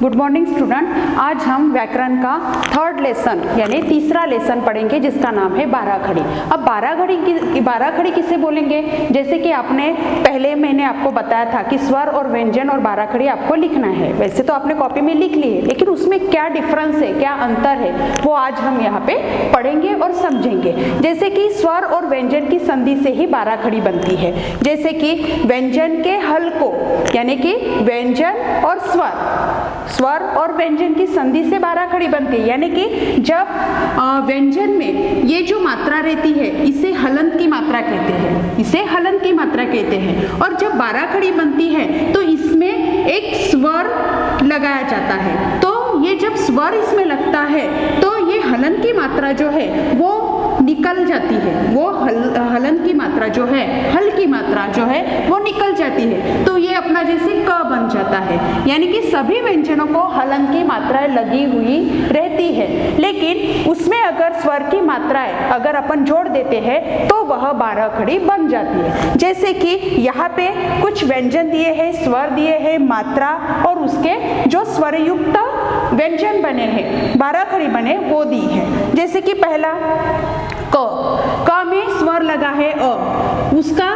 Good morning student. आज हम व्याकरण का थर्ड लेसन यानी तीसरा लेसन पढ़ेंगे जिसका नाम है बाराखड़ी। अब बाराखड़ी किसे बोलेंगे? जैसे कि आपने पहले मैंने आपको बताया था कि स्वर और व्यंजन और बाराखड़ी आपको लिखना है। वैसे तो आपने कॉपी में लिख ली है, लेकिन उसमें क्या डिफरेंस है, क्या अंतर है, वो आज हम यहाँ पे पढ़ेंगे और समझेंगे। जैसे कि स्वर और व्यंजन की संधि से ही बाराखड़ी बनती है। जैसे कि व्यंजन के हल को यानी कि व्यंजन और स्वर और व्यंजन की संधि से बाराखड़ी बनती है। यानी कि जब व्यंजन में ये जो मात्रा रहती है इसे हलंत की मात्रा कहते हैं, इसे हलंत की मात्रा कहते हैं। और जब बाराखड़ी बनती है तो इसमें एक स्वर लगाया जाता है। तो ये जब स्वर इसमें लगता है तो ये हलंत की मात्रा जो है वो निकल जाती है, वो हलंत की मात्रा जो है, हल की मात्रा जो है वो निकल जाती है। तो ये अपना जैसे क बन जाता है। यानी कि सभी व्यंजनों को हलंत की मात्राएं लगी हुई रहती है, लेकिन उसमें अगर स्वर की मात्राएं अगर अपन जोड़ देते हैं तो वह बाराखड़ी बन जाती है। जैसे कि यहाँ पे कुछ व्यंजन दिए हैं, स्वर दिए हैं, मात्रा और उसके जो स्वरयुक्त व्यंजन बने हैं, बाराखड़ी बने, वो दी है। जैसे कि पहला क में स्वर लगा है अ, उसका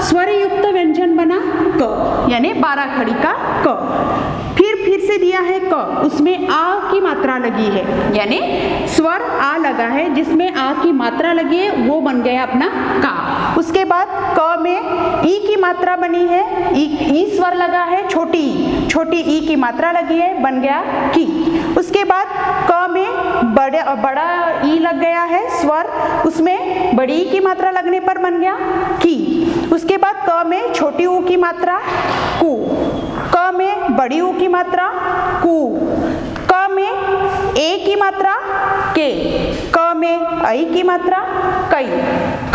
स्वरयुक्त व्यंजन बना क यानी बाराखड़ी का क। फिर से दिया है क, उसमें आ की मात्रा लगी है, यानी स्वर आ लगा है जिसमें आ की मात्रा लगी है, वो बन गया अपना का। उसके बाद क में ई की मात्रा बनी है, ई स्वर लगा है, छोटी ई की मात्रा लगी है, बन गया की। उसके बाद क में बड़ा ई लग गया है स्वर, उसमें बड़ी ई की मात्रा लगने पर बन गया की। उसके बाद क में छोटी ऊ की मात्रा कु, क में बड़ी ऊ की मात्रा कु, क में ए की मात्रा के, क में ऐ की मात्रा कई,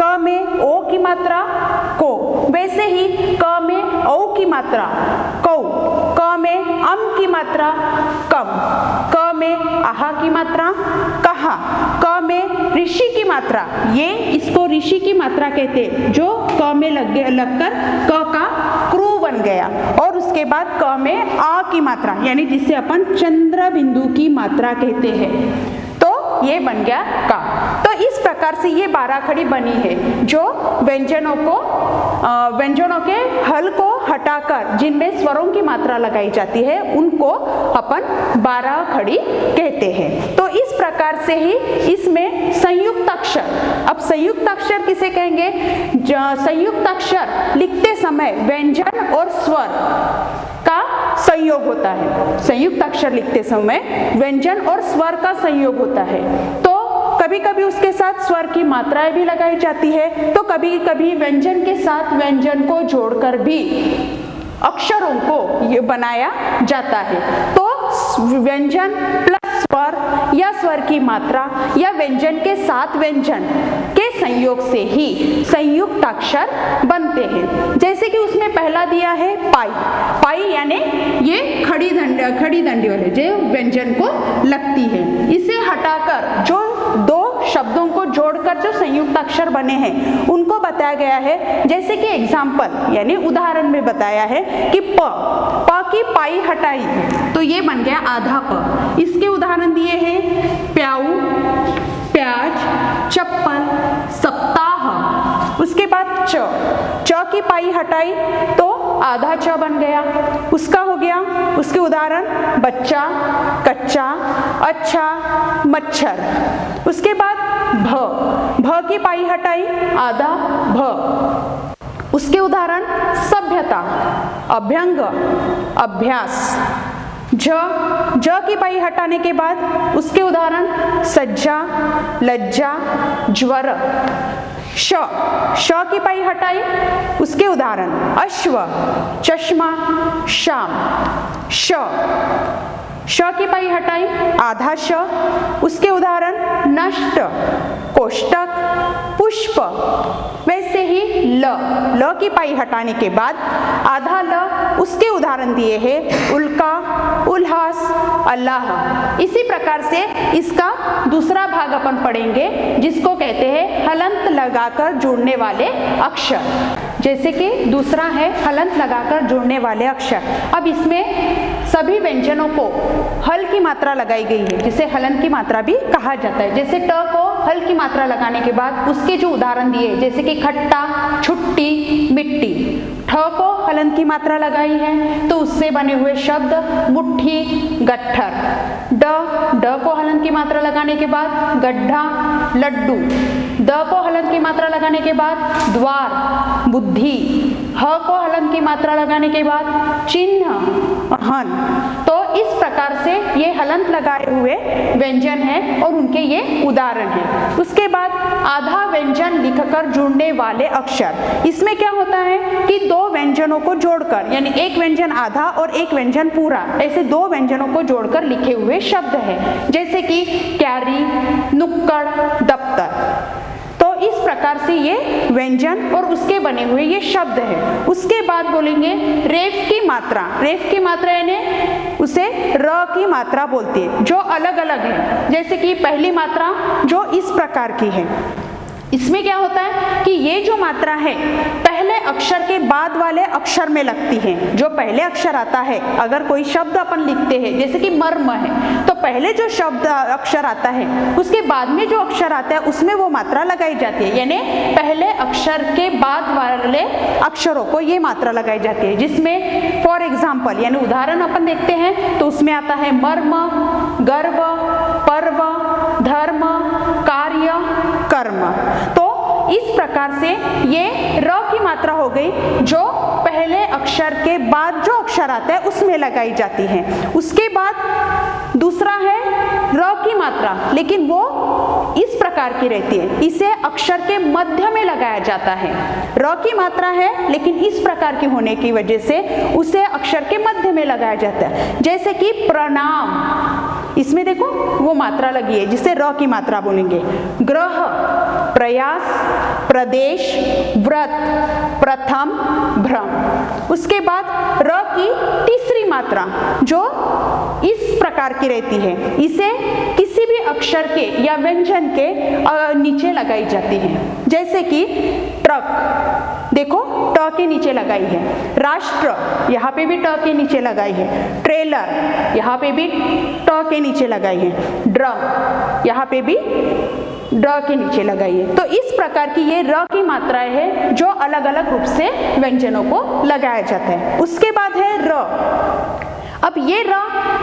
क में ओ की मात्रा को। वैसे ही क में औ की मात्रा कौ, क में अम की मात्रा कम, क में आहा की मात्रा कहा, क में ऋषि की मात्रा, ये इसको ऋषि की मात्रा कहते हैं, जो क में लगकर क का क्रू बन गया। और उसके बाद क में आ की मात्रा यानी जिसे अपन चंद्र बिंदु की मात्रा कहते हैं, तो ये बन गया का। तो इस प्रकार से ये बाराखड़ी बनी है, जो व्यंजनों के हल को हटाकर जिनमें स्वरों की मात्रा लगाई जाती है उनको अपन बाराखड़ी कहते हैं। तो इस प्रकार से ही इसमें संयुक्त अक्षर, अब संयुक्त अक्षर किसे कहेंगे? संयुक्त अक्षर लिखते समय व्यंजन और स्वर का संयोग होता है। संयुक्त अक्षर लिखते समय व्यंजन और स्वर का संयोग होता है। तो कभी कभी उसके साथ स्वर की मात्राएं भी लगाई जाती है, तो कभी कभी व्यंजन के साथ व्यंजन को जोड़कर भी अक्षरों को ये बनाया जाता है। तो व्यंजन प्लस स्वर या स्वर की मात्रा या व्यंजन के साथ व्यंजन के संयोग से ही संयुक्त अक्षर बनते हैं। जैसे कि उसमें पहला दिया है पाई यानी ये खड़ी दंडी वाले जो व्यंजन को लगती है, इसे हटाकर जो दो शब्दों को जोड़कर जो संयुक्त अक्षर बने हैं उनको बताया गया है। जैसे कि एग्जाम्पल यानी उदाहरण में बताया है कि प की पाई हटाई तो ये बन गया आधा प। इसके उदाहरण दिए हैं प्याऊ, प्याज, चप्पल, सप्ताह। उसके बाद च की पाई हटाई तो आधा च बन गया, उसका हो गया। उसके उदाहरण बच्चा, कच्चा, अच्छा, मच्छर। उसके बाद भ की पाई हटाई आधा भ, उसके उदाहरण सभ्यता, अभ्यंग, अभ्यास। ज की पाई हटाने के बाद उसके उदाहरण सज्जा, लज्जा, ज्वर। श की पाई हटाई, उसके उदाहरण अश्व, चश्मा, शाम। श की पाई हटाई आधा श, उसके उदाहरण नष्ट, कोष्टक, पुष्प। वैसे ही ल की पाई हटाने के बाद आधा ल, उसके उदाहरण दिए हैं उल्का, उल्लास, अल्लाह। इसी प्रकार से इसका दूसरा भाग अपन पढ़ेंगे जिसको कहते हैं हलंत लगाकर जोड़ने वाले अक्षर। जैसे कि दूसरा है हलंत लगाकर जोड़ने वाले अक्षर। अब इसमें सभी व्यंजनों को हल की मात्रा लगाई गई है, जिसे हलन की मात्रा भी कहा जाता है। जैसे ट को हल की मात्रा लगाने के बाद उसके जो उदाहरण दिए, जैसे कि खट्टा, छुट्टी, मिट्टी। ठ को हलन की मात्रा लगाई है तो उससे बने हुए शब्द मुट्ठी, गट्ठर। ड को हलन की मात्रा लगाने के बाद गड्ढा, लड्डू। द को हलन की मात्रा लगाने के बाद द्वार, बुद्धि। ह को हलन की मात्रा लगाने के बाद चिन्ह, हन। तो इस प्रकार से ये हलंत लगाए हुए व्यंजन हैं और उनके ये उदाहरण हैं। उसके बाद आधा व्यंजन लिखकर जुड़ने वाले अक्षर। इसमें क्या होता है कि दो व्यंजनों को जोड़कर, यानी एक व्यंजन आधा और एक व्यंजन पूरा, ऐसे दो व्यंजनों को जोड़कर लिखे हुए शब्द हैं। जैसे कि क्यारी, नुक्कड़, दफ्तर। तो इस प्रकार से ये व्यंजन और उसके बने हुए ये शब्द है। उसके बाद बोलेंगे रेफ की मात्रा। रेफ की मात्रा यानी उसे र की मात्रा बोलती है, जो अलग अलग है। जैसे कि पहली मात्रा जो इस प्रकार की है, इसमें क्या होता है कि ये जो मात्रा है पहले अक्षर के बाद वाले अक्षर में लगती है। जो पहले अक्षर आता है, अगर कोई शब्द अपन लिखते हैं, जैसे कि मर्म है, तो पहले जो शब्द अक्षर आता है उसके बाद में जो अक्षर आता है उसमें वो मात्रा लगाई जाती है। यानी पहले अक्षर के बाद वाले अक्षरों को ये मात्रा लगाई जाती है। जिसमें फॉर एग्जाम्पल यानी उदाहरण अपन देखते हैं तो उसमें आता है मर्म, गर्व, पर्व, धर्म, कार्य, कर्म। तो इस प्रकार से ये र की मात्रा हो गई, जो पहले अक्षर के बाद जो अक्षर आता है उसमें लगाई जाती है। उसके बाद दूसरा है र की मात्रा, लेकिन वो इस प्रकार की रहती है, इसे अक्षर के मध्य में लगाया जाता है। र की मात्रा है लेकिन इस प्रकार की होने की वजह से उसे अक्षर के मध्य में लगाया जाता है। जैसे कि प्रणाम, इसमें देखो वो मात्रा लगी है जिसे र की मात्रा बोलेंगे। ग्रह, प्रयास, प्रदेश, व्रत, प्रथम, भ्रम। उसके बाद र की तीसरी मात्रा जो इस प्रकार की रहती है, इसे किसी भी अक्षर के या व्यंजन के नीचे लगाई जाती है। जैसे कि ट्रक, देखो ट के नीचे लगाई है। राष्ट्र, यहाँ पे भी ट के नीचे लगाई है। ट्रेलर, यहाँ पे भी ट के नीचे लगाई है। ड्रम, यहाँ पे भी ड के नीचे लगाई है। तो इस प्रकार की ये र की मात्राएं हैं जो अलग अलग रूप से व्यंजनों को लगाया जाता है। उसके बाद है र। अब ये र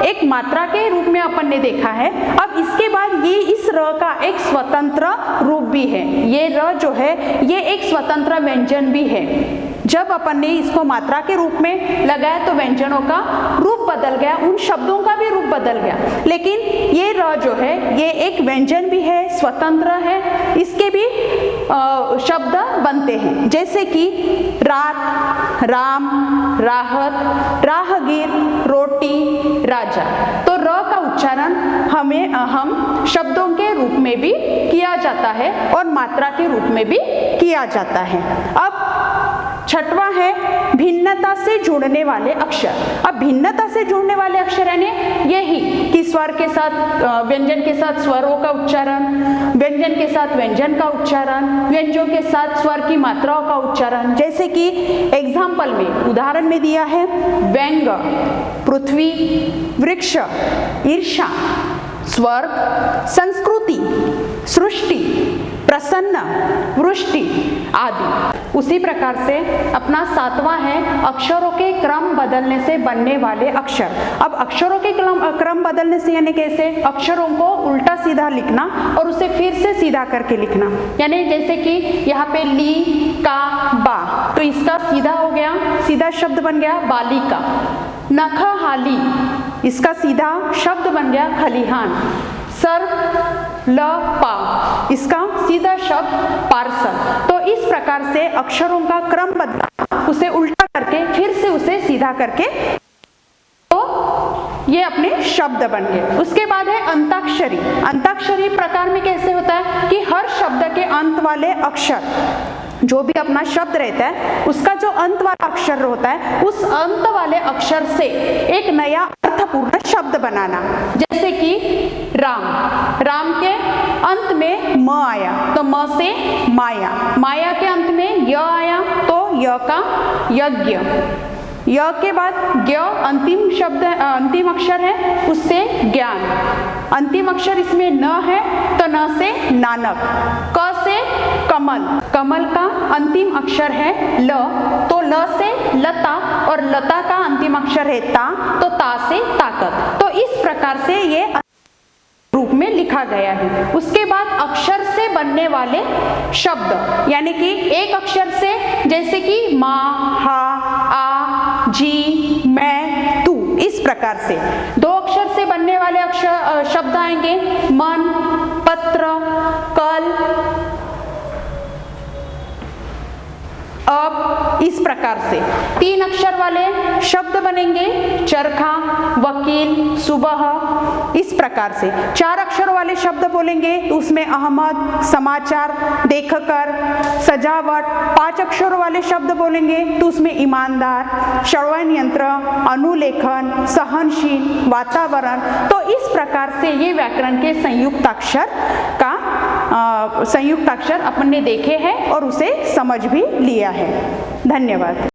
एक मात्रा के रूप में अपन ने देखा है। अब इसके बाद ये इस र का एक स्वतंत्र रूप भी है। ये र जो है ये एक स्वतंत्र व्यंजन भी है। जब अपन ने इसको मात्रा के रूप में लगाया तो व्यंजनों का रूप बदल गया, उन शब्दों का भी रूप बदल गया। लेकिन ये र जो है ये एक व्यंजन भी है, स्वतंत्र है, इसके भी शब्द बनते हैं। जैसे कि रात, राम, राहत, राहगीर, रोटी, राजा। तो र का उच्चारण हम शब्दों के रूप में भी किया जाता है और मात्रा के रूप में भी किया जाता है। अब छठवां है भिन्नता से जुड़ने वाले अक्षर। अब भिन्नता से जुड़ने वाले अक्षर यानी यही कि स्वर के साथ व्यंजन के साथ स्वरों का उच्चारण, व्यंजन के साथ व्यंजन का उच्चारण, व्यंजनों के साथ स्वर की मात्राओं का उच्चारण। जैसे कि एग्जाम्पल में उदाहरण में दिया है व्यंग, पृथ्वी, वृक्ष, ईर्षा, स्वर्ग, संस्कृति, सृष्टि, प्रसन्न, वृष्टि आदि। उसी प्रकार से अपना सातवां है अक्षरों के क्रम बदलने से बनने वाले अक्षर। अब अक्षरों के क्रम बदलने से यानी कैसे? अक्षरों को उल्टा सीधा लिखना और उसे फिर से सीधा करके लिखना। यानी जैसे कि यहाँ पे ली, का, बा, तो इसका सीधा हो गया, सीधा शब्द बन गया बालिका। नखहाली, इसका सीधा शब्द बन गया खलिहान। सर, ल, पा, इसका सीधा शब्द पार्सल। तो इस प्रकार से अक्षरों का क्रम बदला, उसे उल्टा करके फिर से उसे सीधा करके, तो ये अपने शब्द बन गए। उसके बाद है अंताक्षरी। अंताक्षरी प्रकार में कैसे होता है कि हर शब्द के अंत वाले अक्षर, जो भी अपना शब्द रहता है उसका जो अंत वाला अक्षर होता है, उस अंत वाले अक्षर से एक नया अर्थपूर्ण शब्द बनाना। जैसे कि राम, राम के अंत में म आया तो म से माया, माया के अंत में य आया तो य का यज्ञ। य के बाद ज्ञ अंतिम शब्द अंतिम अक्षर है, उससे ज्ञान। अंतिम अक्षर इसमें न है तो न से नानक। क से कमल, कमल का अंतिम अक्षर है ल, तो ल से लता और लता का अंतिम अक्षर है ता, तो ता से ताकत। तो इस प्रकार से ये रूप में लिखा गया है। उसके बाद अक्षर से बनने वाले शब्द, यानी कि एक अक्षर से, जैसे कि माँ, हा, आ, जी, मैं, तू, इस प्रकार से। दो अक्षर से बनने वाले अक्षर शब्द आएंगे मन, पत्र, कल, अब, इस प्रकार से। तीन अक्षर वाले शब्द बनेंगे चरखा, वकील, सुबह, इस प्रकार से। चार अक्षर वाले शब्द बोलेंगे तो उसमें अहमद, समाचार, देखकर, सजावट। पांच अक्षरों वाले शब्द बोलेंगे तो उसमें ईमानदार, श्रवण यंत्र, अनुलेखन, सहनशील, वातावरण। तो इस प्रकार से ये व्याकरण के संयुक्ताक्षर अपन ने देखे हैं और उसे समझ भी लिया है। धन्यवाद।